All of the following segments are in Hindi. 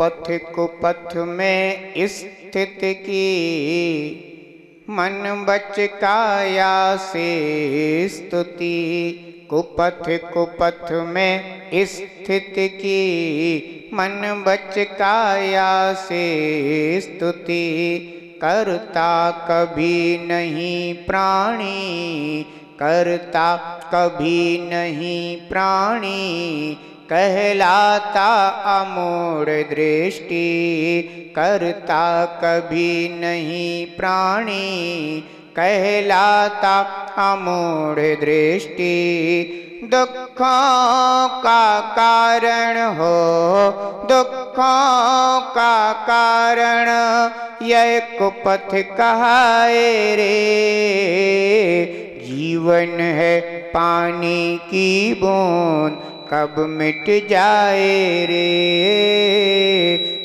कुपथ कुपथ में स्थित की, मन बच काया से स्तुति। कुपथ कुपथ में स्थित की, मन बच काया से स्तुति। करता कभी नहीं प्राणी, करता कभी नहीं प्राणी। कहलाता अमूढ़ दृष्टि, करता कभी नहीं प्राणी। कहलाता अमूढ़ दृष्टि। दुखों का कारण हो, दुखों का कारण यह कुपथ कहाए रे। जीवन है पानी की बूंद, कब मिट जाए रे।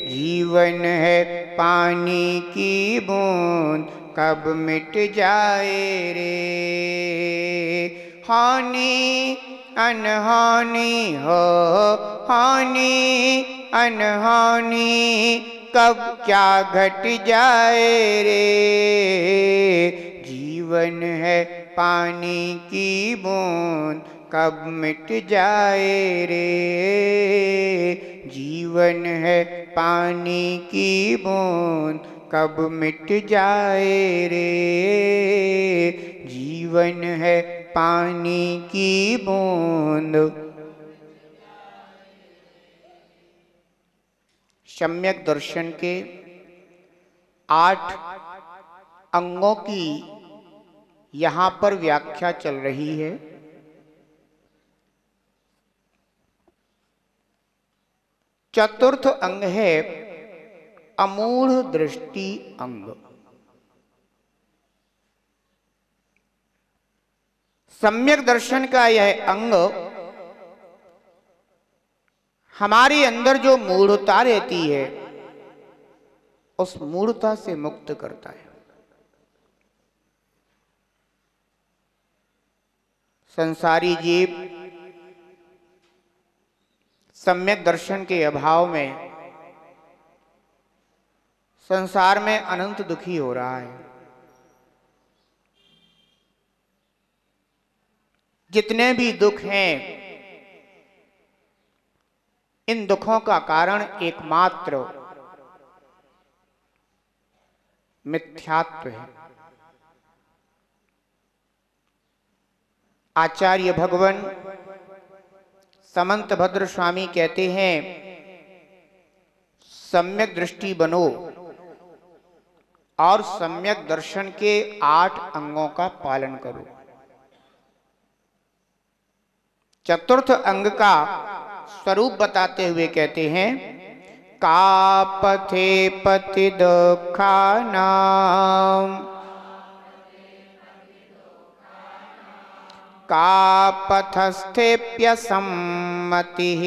जीवन है पानी की बूंद, कब मिट जाए रे। हानि अनहानि हो, हानि अनहानि कब क्या घट जाए रे। जीवन है पानी की बूंद, कब मिट जाए रे। जीवन है पानी की बूंद, कब मिट जाए रे। जीवन है पानी की बूंद। सम्यक दर्शन के 8 अंगों की यहाँ पर व्याख्या चल रही है। चतुर्थ अंग है अमूढ़ दृष्टि अंग। सम्यक दर्शन का यह अंग हमारे अंदर जो मूढ़ता रहती है, उस मूढ़ता से मुक्त करता है। संसारी जीव सम्यक दर्शन के अभाव में संसार में अनंत दुखी हो रहा है। जितने भी दुख हैं, इन दुखों का कारण एकमात्र मिथ्यात्व है। आचार्य भगवान समंत भद्र स्वामी कहते हैं, सम्यक दृष्टि बनो और सम्यक दर्शन के 8 अंगों का पालन करो। चतुर्थ अंग का स्वरूप बताते हुए कहते हैं, कापथे पति दुःखानां, कापथस्थेप्यसम्मतिः,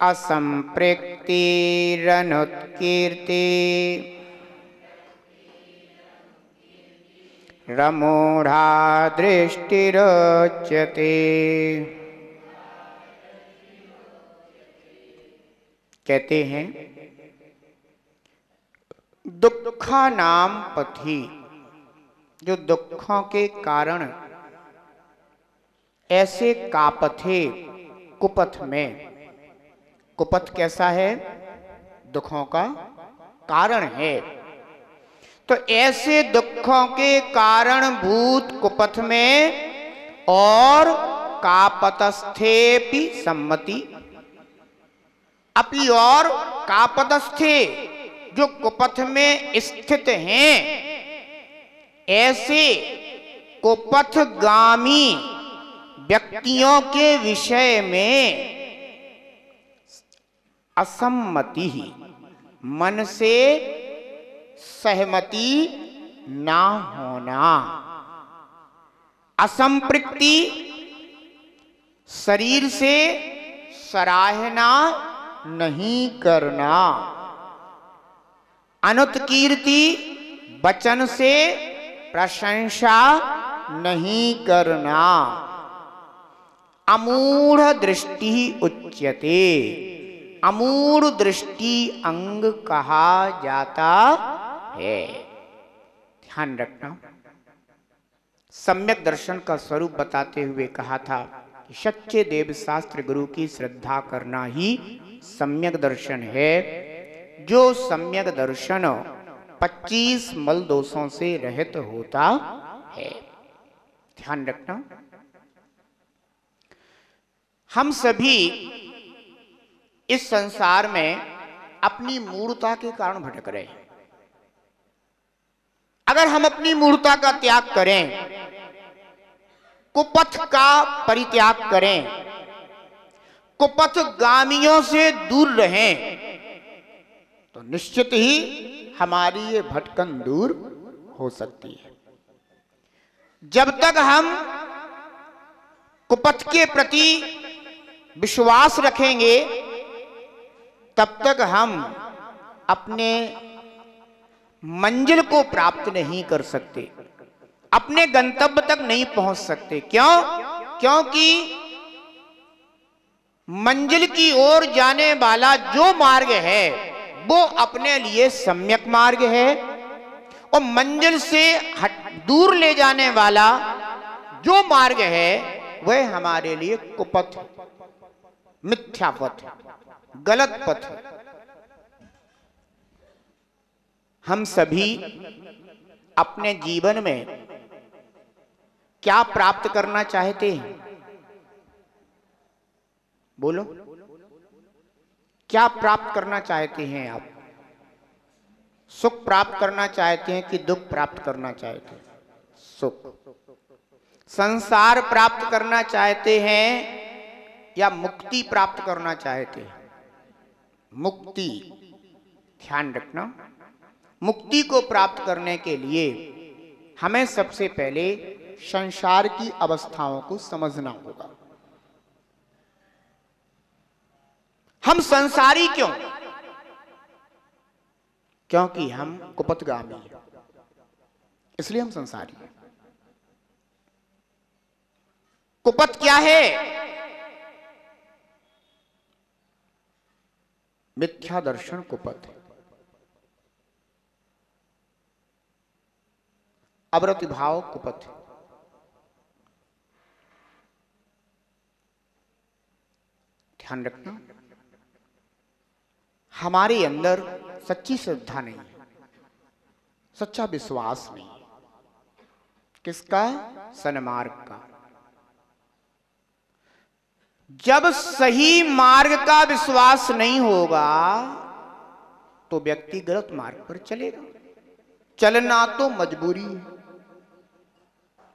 असंपृक्तिरनुत्कीर्ति, रमूढ़ा दृष्टिरोच्यते। कहते हैं, दुखा नाम पथि, जो दुखों के कारण ऐसे कापथे कुपथ में। कुपथ कैसा है? दुखों का कारण है। तो ऐसे दुखों के कारणभूत कुपथ में और कापतस्थेपि सम्मति, अपनी और कापतस्थे जो कुपथ में स्थित हैं, ऐसे कुपथगामी व्यक्तियों के विषय में असम्मति ही, मन से सहमति ना होना। असंपृक्ति, शरीर से सराहना नहीं करना। अनुत्कीर्ति, वचन से प्रशंसा नहीं करना। अमूढ़ दृष्टि उच्यते। अमूढ़ दृष्टि अंग कहा जाता है। ध्यान रखना, सम्यक दर्शन का स्वरूप बताते हुए कहा था कि सच्चे देव शास्त्र गुरु की श्रद्धा करना ही सम्यक दर्शन है। जो सम्यक दर्शन 25 मल दोषों से रहित होता है। ध्यान रखना, हम सभी इस संसार में अपनी मूढ़ता के कारण भटक रहे हैं। अगर हम अपनी मूढ़ता का त्याग करें, कुपथ का परित्याग करें, कुपथगामियों से दूर रहें, तो निश्चित ही हमारी ये भटकन दूर हो सकती है। जब तक हम कुपथ के प्रति विश्वास रखेंगे, तब तक हम अपने मंजिल को प्राप्त नहीं कर सकते, अपने गंतव्य तक नहीं पहुंच सकते। क्यों? क्योंकि मंजिल की ओर जाने वाला जो मार्ग है वो अपने लिए सम्यक मार्ग है, और मंजिल से दूर ले जाने वाला जो मार्ग है वह हमारे लिए कुपथ, मिथ्या पथ, गलत पथ। हम सभी अपने जीवन में क्या प्राप्त करना चाहते हैं? बोलो, क्या प्राप्त करना चाहते हैं आप? सुख प्राप्त करना चाहते हैं कि दुख प्राप्त करना चाहते हैं? सुख। संसार प्राप्त करना चाहते हैं या मुक्ति प्राप्त करना चाहते हैं? मुक्ति। ध्यान रखना, मुक्ति को प्राप्त करने के लिए हमें सबसे पहले संसार की अवस्थाओं को समझना होगा। हम संसारी क्यों? क्योंकि हम कुपथगामी हैं, इसलिए हम संसारी हैं। कुपथ क्या है? मिथ्या दर्शन कुपथ है। अवृत्ति भाव कुपथ है। ध्यान रखना, हमारे अंदर सच्ची श्रद्धा नहीं है, सच्चा विश्वास नहीं है। किसका? सन्मार्ग का। जब सही मार्ग का विश्वास नहीं होगा तो व्यक्ति गलत मार्ग पर चलेगा। चलना तो मजबूरी है,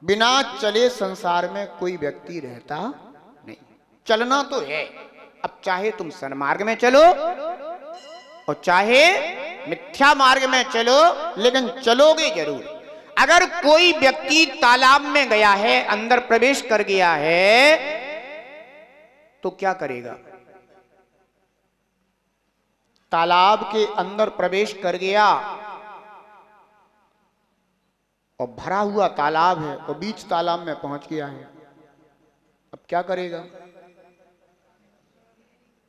बिना चले संसार में कोई व्यक्ति रहता नहीं। चलना तो है। अब चाहे तुम सन्मार्ग में चलो और चाहे मिथ्या मार्ग में चलो, लेकिन चलोगे जरूर। अगर कोई व्यक्ति तालाब में गया है, अंदर प्रवेश कर गया है, तो क्या करेगा? तालाब के अंदर प्रवेश कर गया और भरा हुआ तालाब है और बीच तालाब में पहुंच गया है, अब क्या करेगा?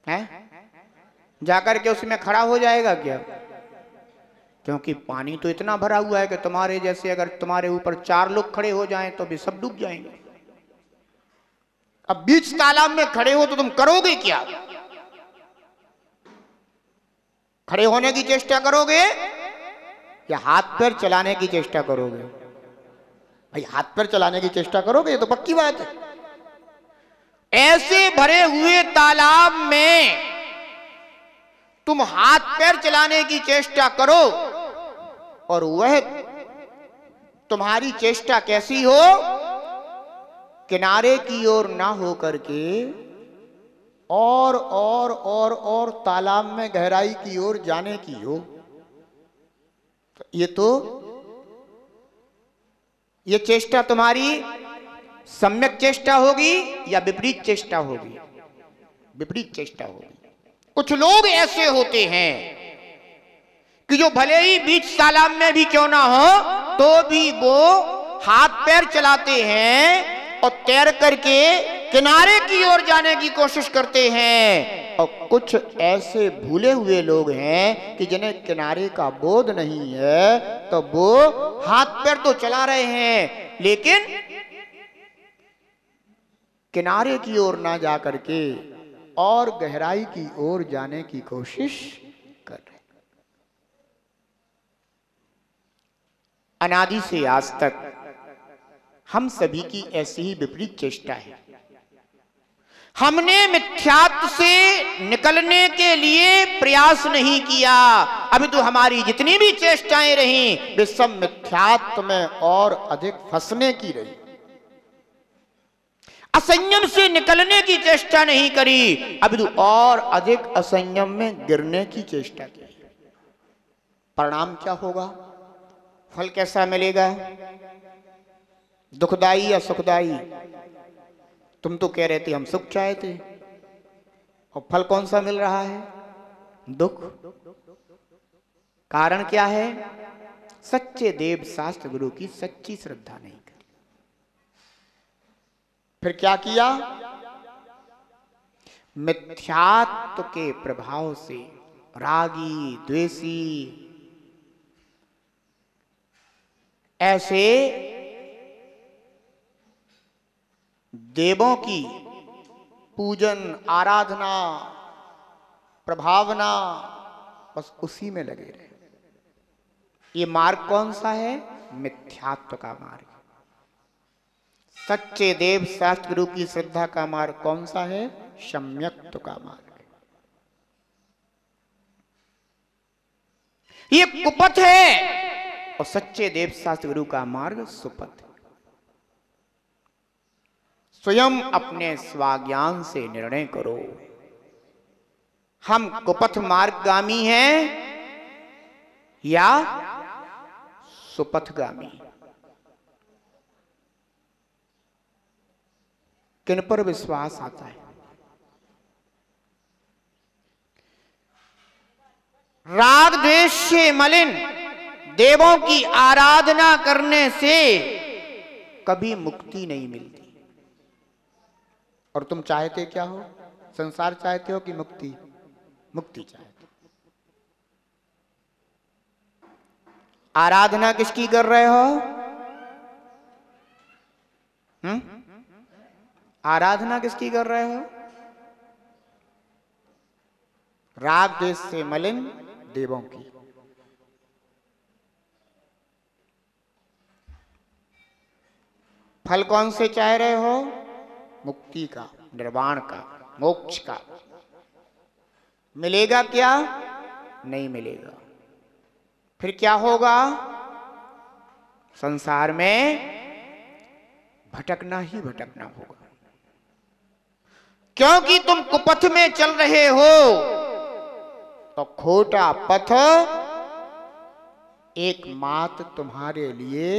हैं? जाकर के उसमें खड़ा हो जाएगा क्या? क्योंकि पानी तो इतना भरा हुआ है कि तुम्हारे जैसे अगर तुम्हारे ऊपर 4 लोग खड़े हो जाएं तो भी सब डूब जाएंगे। अब बीच तालाब में खड़े हो तो तुम करोगे क्या? खड़े होने की चेष्टा करोगे या हाथ पैर चलाने की चेष्टा करोगे? भाई हाथ पैर चलाने की चेष्टा करोगे, ये तो पक्की बात है। ऐसे भरे हुए तालाब में तुम हाथ पैर चलाने की चेष्टा करो और वह तुम्हारी चेष्टा कैसी हो? किनारे की ओर ना हो करके और तालाब में गहराई की ओर जाने की हो। ये चेष्टा तुम्हारी सम्यक चेष्टा होगी या विपरीत चेष्टा होगी? विपरीत चेष्टा होगी। कुछ लोग ऐसे होते हैं कि जो भले ही बीच तालाब में भी क्यों ना हो तो भी वो हाथ पैर चलाते हैं और तैर करके किनारे की ओर जाने की कोशिश करते हैं, और कुछ ऐसे भूले हुए लोग हैं कि जिन्हें किनारे का बोध नहीं है, तो वो हाथ पैर तो चला रहे हैं लेकिन किनारे की ओर ना जा करके और गहराई की ओर जाने की कोशिश कर रहे। अनादि से आज तक हम सभी की ऐसी ही विपरीत चेष्टा है। हमने मिथ्यात्व से निकलने के लिए प्रयास नहीं किया। अभी तो हमारी जितनी भी चेष्टाएं रहीं वे सब मिथ्यात्व में और अधिक फंसने की रही। असंयम से निकलने की चेष्टा नहीं करी, अभी तो और अधिक असंयम में गिरने की चेष्टा की। परिणाम क्या होगा? फल कैसा मिलेगा? दुखदाई या सुखदाई? तुम तो कह रहे थे हम सुख चाहते, और फल कौन सा मिल रहा है? दुख। कारण क्या है? सच्चे देव शास्त्र गुरु की सच्ची श्रद्धा नहीं करी। फिर क्या किया? मिथ्यात्व के प्रभाव से रागी द्वेषी ऐसे देवों की पूजन आराधना प्रभावना बस उसी में लगे रहे। ये मार्ग कौन सा है? मिथ्यात्व का मार्ग। सच्चे देव शास्त्र गुरु की श्रद्धा का मार्ग कौन सा है? सम्यक्त्व का मार्ग। ये कुपथ है और सच्चे देव शास्त्र गुरु का मार्ग सुपथ है। स्वयं अपने स्वाज्ञान से निर्णय करो, हम कुपथ मार्गगामी हैं या सुपथगामी? किन पर विश्वास आता है? राग द्वेष से मलिन देवों की आराधना करने से कभी मुक्ति नहीं मिलती। और तुम चाहते क्या हो? संसार चाहते हो कि मुक्ति? मुक्ति चाहते। आराधना किसकी कर रहे हो? आराधना किसकी कर रहे हो? राग द्वेष से मलिन देवों की। फल कौन से चाह रहे हो? मुक्ति का, निर्वाण का, मोक्ष का। मिलेगा क्या? नहीं मिलेगा। फिर क्या होगा? संसार में भटकना ही भटकना होगा। क्योंकि तुम कुपथ में चल रहे हो तो खोटा पथ एकमात्र तुम्हारे लिए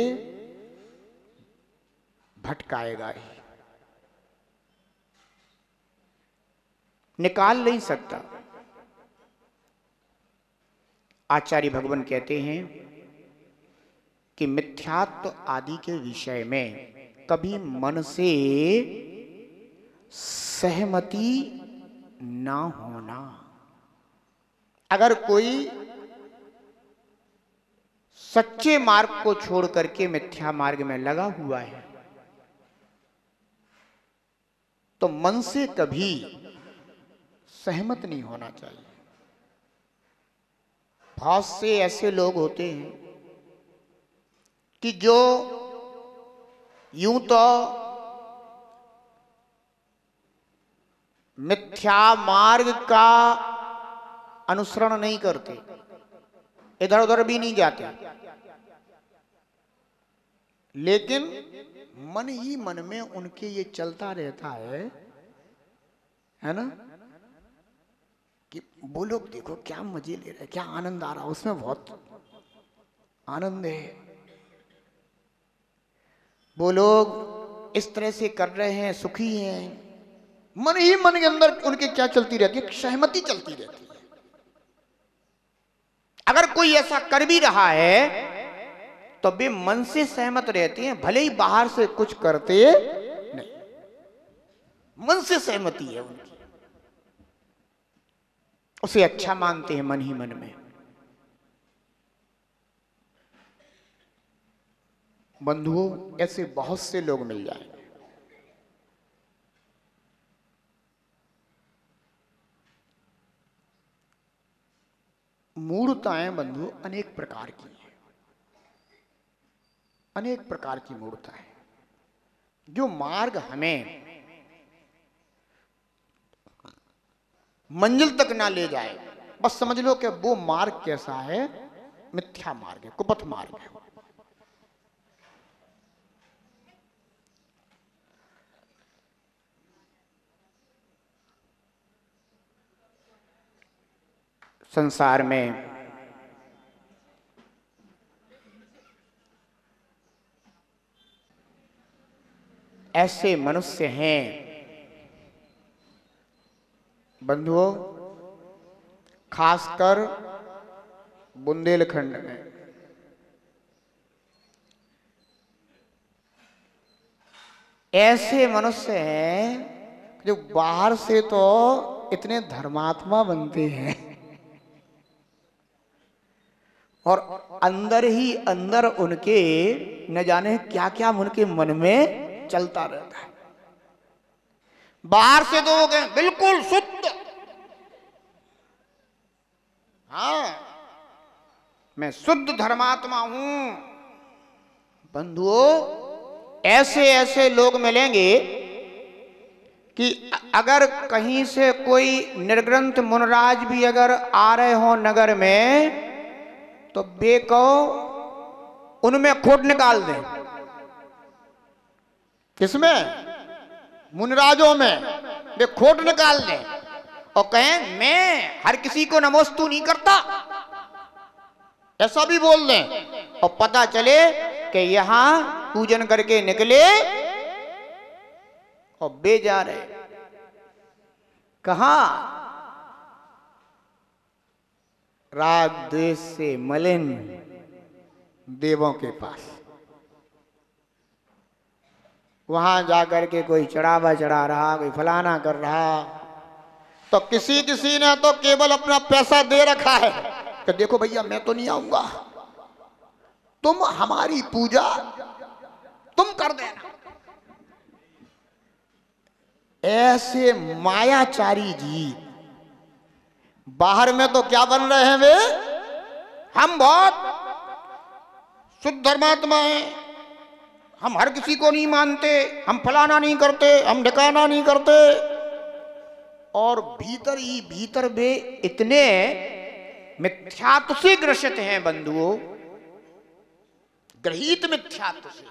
भटकाएगा ही, निकाल नहीं सकता। आचार्य भगवान कहते हैं कि मिथ्यात्व आदि के विषय में कभी मन से सहमति ना होना। अगर कोई सच्चे मार्ग को छोड़ करके मिथ्या मार्ग में लगा हुआ है तो मन से कभी सहमत नहीं होना चाहिए। बहुत से ऐसे लोग होते हैं कि जो यूं तो मिथ्या मार्ग का अनुसरण नहीं करते, इधर उधर भी नहीं जाते, लेकिन मन ही मन में उनके ये चलता रहता है ना, कि वो लोग देखो क्या मजे ले रहे, क्या आनंद आ रहा, उसमें बहुत आनंद है, वो लोग इस तरह से कर रहे हैं, सुखी हैं। मन ही मन के अंदर उनके क्या चलती रहती है? सहमति चलती रहती है। अगर कोई ऐसा कर भी रहा है तो वे मन से सहमत रहते हैं, भले ही बाहर से कुछ करते नहीं। मन से सहमति है उनकी, उसे अच्छा मानते हैं मन ही मन में। बंधुओं, ऐसे बहुत से लोग मिल जाएंगे। मूर्ताएं बंधु अनेक प्रकार की हैं, अनेक प्रकार की मूर्ताएं। जो मार्ग हमें मंजिल तक ना ले जाए, बस समझ लो कि वो मार्ग कैसा है, मिथ्या मार्ग है, कुपथ मार्ग है। संसार में ऐसे मनुष्य हैं बंधुओं, खासकर बुंदेलखंड में, ऐसे मनुष्य हैं जो बाहर से तो इतने धर्मात्मा बनते हैं और अंदर ही अंदर उनके न जाने क्या क्या उनके मन में चलता रहता है। बाहर से तो वो कहें बिल्कुल शुद्ध, हाँ मैं शुद्ध धर्मात्मा हूं। बंधुओं, ऐसे ऐसे लोग मिलेंगे कि अगर कहीं से कोई निर्ग्रंथ मुनराज भी अगर आ रहे हो नगर में, तो बेको उनमें खोट निकाल दें। किसमें? मुनराजों में वे खोट निकाल दें और कहें मैं हर किसी को नमोस्तु नहीं करता, ऐसा भी बोल दें। और पता चले कि यहां पूजन करके निकले और बे जा रहे कहां? राग द्वेष से मलिन देवों के पास। वहां जाकर के कोई चढ़ावा चढ़ा रहा, कोई फलाना कर रहा, तो किसी किसी ने तो केवल अपना पैसा दे रखा है कि देखो भैया मैं तो नहीं आऊंगा, तुम हमारी पूजा तुम कर देना। ऐसे मायाचारी जी बाहर में तो क्या बन रहे हैं वे? हम बहुत शुद्ध धर्मात्मा हैं, हम हर किसी को नहीं मानते, हम फलाना नहीं करते, हम ढिकाना नहीं करते। और भीतर ही भीतर वे इतने मिथ्यात्व से ग्रसित हैं बंधुओं, ग्रहित मिथ्यात्व से।